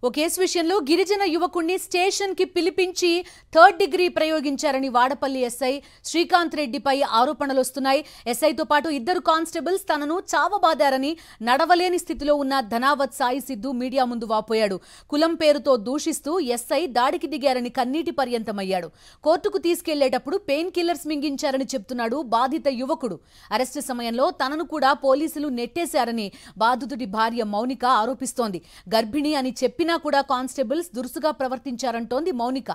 ఓ case విషయంలో గిరిజన యువకుణ్ణి station కి పిలిపించి థర్డ్ డిగ్రీ ప్రయోగించారని వాడపల్లి ఎస్ఐ శ్రీకాంత్ రెడ్డిపై ఆరోపణలు వస్తున్నాయి. ఎస్ఐతో పాటు ఇద్దరు కానిస్టేబుల్స్ తనను చావబాదారని నడవలేని స్థితిలో ఉన్న ధనావత్ సాయి సిద్ధు మీడియా ముందు వాపోయాడు. కులం పేరుతో దూషిస్తూ ఎస్ఐ దాడికి దిగారని కన్నీటి పర్యంతమయ్యాడు. కోర్టుకు తీసుకెళ్లేటప్పుడు పెయిన్ కిల్లర్స్ మింగించారని చెప్తున్నాడు బాధిత యువకుడు. అరెస్టు సమయంలో తనను కూడా పోలీసులు నెట్టేశారని బాధితుడి భార్య మౌనిక ఆరోపిస్తోంది. గర్భిణి అని చెప్పినా కూడా కానిస్టేబుల్స్ దురుసుగా ప్రవర్తించారంటోంది మౌనిక.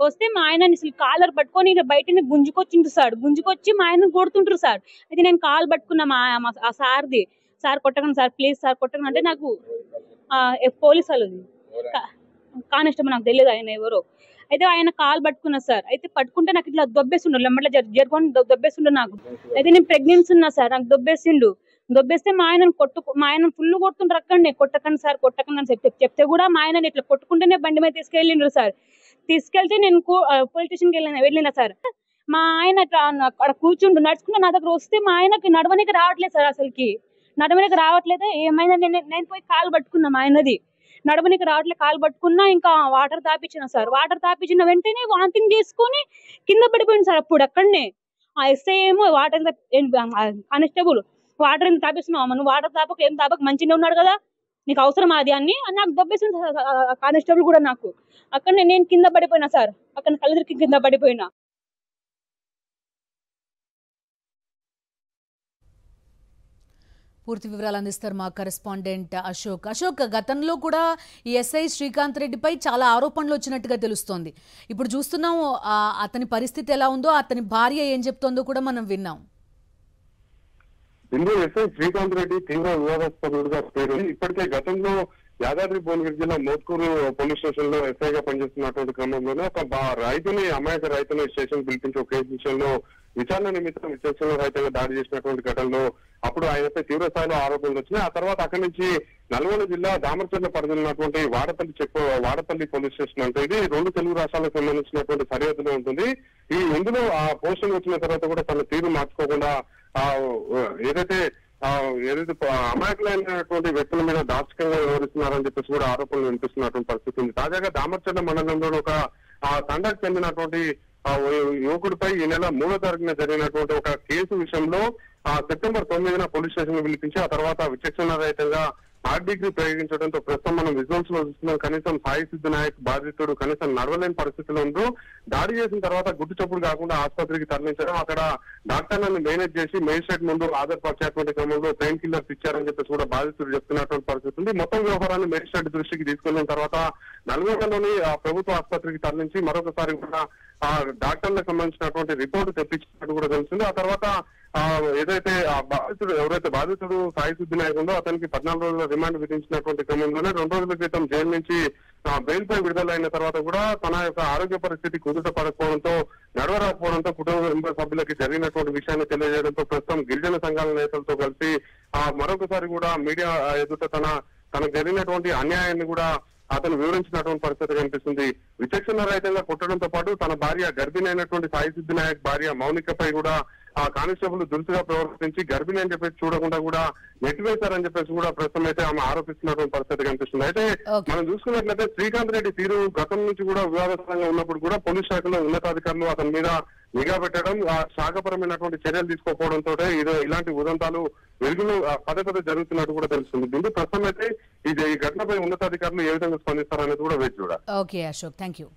వస్తే మా ఆయన కాలర్ పట్టుకొని బయటని గుంజుకొచ్చిండు సార్. గుంజుకొచ్చి మా ఆయన కొడుతుంటారు సార్. అయితే నేను కాల్ పట్టుకున్నా ఆ సార్ది. సార్ కొట్టకండి సార్, ప్లీజ్ సార్ కొట్టకండి అంటే నాకు పోలీసు వాళ్ళది కానిస్టేబుల్, నాకు తెలియదు ఆయన ఎవరో. అయితే ఆయన కాల్ పట్టుకున్నా సార్. అయితే పట్టుకుంటే నాకు ఇట్లా దొబ్బేసిండు, లెమ్మట్లా జరుపుకొని దొబ్బేసిండు నాకు. అయితే నేను ప్రెగ్నెన్సీ ఉన్నా సార్, నాకు దొబ్బేసిండు. దొబ్బేస్తే మా ఆయన ఫుల్ కొడుతుంటారు అక్కడనే. కొట్టకండి సార్ కొట్టకండి అని చెప్తే కూడా మా ఆయన ఇట్లా కొట్టుకుంటేనే బండి మీద తీసుకెళ్ళిండ్రు సార్. తీసుకెళ్తే నేను పోలీస్ స్టేషన్కి వెళ్ళినా సార్. మా ఆయన అక్కడ కూర్చుండు నడుచుకుంటే నా దగ్గర వస్తే మా ఆయనకి నడవనికి రావట్లేదు సార్. అసలుకి నడవనికి రావట్లేదు. ఏమైనా నేను పోయి కాలు పట్టుకున్నా మా ఆయనది. నడవనికి రావట్లేదు, కాలు పట్టుకున్నా. ఇంకా వాటర్ తాపించిన సార్. వాటర్ తాపించిన వెంటనే వాంతింగ్ చేసుకొని కింద పడిపోయింది సార్. అప్పుడు అక్కడనే ఆ ఎస్ఐ ఏమో వాటర్ కానిస్టేబుల్ వాటర్ ఎందుకు తాపిస్తున్నావు, నువ్వు వాటర్ తాపక ఏం తాపక మంచిగా ఉన్నాడు కదా, నీకు అవసరం అది అని నాకు దొబ్బేసింది కానిస్టేబుల్ కూడా. నాకు అక్కడ నేను కింద పడిపోయినా సార్. అక్కడ కళ్ళకి కింద పడిపోయినా. పూర్తి వివరాలు అందిస్తారు మా కరెస్పాండెంట్ అశోక్. అశోక్, గతంలో కూడా ఈ ఎస్ఐ శ్రీకాంత్ రెడ్డిపై చాలా ఆరోపణలు వచ్చినట్టుగా తెలుస్తోంది. ఇప్పుడు చూస్తున్నాం అతని పరిస్థితి ఎలా ఉందో, అతని భార్య ఏం చెప్తోందో కూడా మనం విన్నాం. ఇందులో ఎస్ఐ శ్రీకాంత్ రెడ్డి తీవ్ర వివాదాస్పదుడుగా పేరు. ఇప్పటికే గతంలో యాదాద్రి భువనగిరి జిల్లా మోత్కూరు పోలీస్ స్టేషన్ లో ఎస్ఐగా పనిచేస్తున్నటువంటి క్రమంలోనే ఒక అమాయక రైతుని స్టేషన్ పిలిపించి ఒక కేసు విషయంలో విచారణ నిమిత్తం విచక్షణ రహితంగా దాడి చేసినటువంటి ఘటనలో అప్పుడు ఆయనపై తీవ్ర స్థాయిలో ఆరోపణలు వచ్చినాయి. ఆ తర్వాత అక్కడి నుంచి నల్గొండ జిల్లా దామరచర్ల పరిధిలో ఉన్నటువంటి వాడపల్లి పోలీస్ స్టేషన్ అంటే ఇది రెండు తెలుగు రాష్ట్రాలకు సంబంధించినటువంటి సరిహద్దులో ఉంటుంది. ఇందులో ఆ పోస్టింగ్ వచ్చిన తర్వాత కూడా తన తీరు మార్చుకోకుండా ఏదైతే అమాయకులైనటువంటి వ్యక్తుల మీద దార్శకంగా వ్యవహరిస్తున్నారని చెప్పేసి కూడా ఆరోపణలు వినిపిస్తున్నటువంటి పరిస్థితి ఉంది. తాజాగా దామరచర్ల మండలంలో ఒక తండాకు చెందినటువంటి యువకుడిపై ఈ నెల 3వ తారీఖున జరిగినటువంటి ఒక కేసు విషయంలో సెప్టెంబర్ 9న పోలీస్ స్టేషన్ పిలిపించి ఆ తర్వాత విచక్షణ రహితంగా థర్డ్ డిగ్రీ ప్రయోగించడంతో ప్రస్తుతం మనం విజువల్స్ లో చూస్తున్నాం. కనీసం సాయి సిద్ధు నాయక్ బాధితుడు కనీసం నడవలేని పరిస్థితిలో ఉంటూ దాడి చేసిన తర్వాత గుట్టు చప్పుడు కాకుండా ఆసుపత్రికి తరలించడం, అక్కడ డాక్టర్లను మేనేజ్ చేసి మేజిస్ట్రేట్ ముందు ఆధారపరిచేటువంటి క్రమంలో పెయిన్ కిల్లర్స్ ఇచ్చారని చెప్పేసి కూడా బాధితుడు చెప్తున్నటువంటి పరిస్థితి ఉంది. మొత్తం వ్యవహారాన్ని మేజిస్ట్రేట్ దృష్టికి తీసుకెళ్లిన తర్వాత నల్గొండలోని ప్రభుత్వ ఆసుపత్రికి తరలించి మరొకసారి కూడా డాక్టర్లకు సంబంధించినటువంటి రిపోర్టు తెప్పించినట్టు కూడా తెలుస్తుంది. ఆ తర్వాత ఏదైతే ఎవరైతే బాధితుడు సాయి సిద్ధు నాయక్ ఉందో అతనికి 14 రోజుల రిమాండ్ విధించినటువంటి క్రమంలోనే 2 రోజుల క్రితం జైలు నుంచి బెయిల్ పై విడుదలైన తర్వాత కూడా తన యొక్క ఆరోగ్య పరిస్థితి కుదుట పడకపోవడంతో నడవరాకపోవడంతో కుటుంబ సభ్యులకి జరిగినటువంటి విషయాన్ని తెలియజేయడంతో ప్రస్తుతం గిరిజన సంఘాల నేతలతో కలిసి మరొకసారి కూడా మీడియా ఎదుట తనకు జరిగినటువంటి అన్యాయాన్ని కూడా అతను వివరించినటువంటి పరిస్థితి కనిపిస్తుంది. విచక్షణ రహితంగా కొట్టడంతో పాటు తన భార్య గర్భిణి అయినటువంటి సాయి సిద్ధు నాయక్ భార్య మౌనికపై కూడా కానిస్టేబుల్ దురుసుగా ప్రవర్తించి గర్భిణి అని చెప్పేసి చూడకుండా కూడా నెట్టివేశారని చెప్పేసి కూడా ప్రస్తుతం అయితే ఆమె ఆరోపిస్తున్నటువంటి పరిస్థితి కనిపిస్తుంది. అయితే మనం చూసుకున్నట్లయితే శ్రీకాంత్ రెడ్డి తీరు గతం నుంచి కూడా వివాదాస్పదంగా ఉన్నప్పుడు కూడా పోలీస్ శాఖలో ఉన్నతాధికారులు అతని మీద నిఘా పెట్టడం, శాఖపరమైనటువంటి చర్యలు తీసుకోకపోవడంతో ఇలాంటి ఉదంతాలు వెలుగులో పదే జరుగుతున్నట్టు కూడా తెలుస్తుంది. దీంతో ప్రస్తుతం అయితే ఈ ఘటనపై ఉన్నతాధికారులు ఏ విధంగా స్పందిస్తారనేది కూడా వేచి చూడాలి. Okay Ashok, thank you.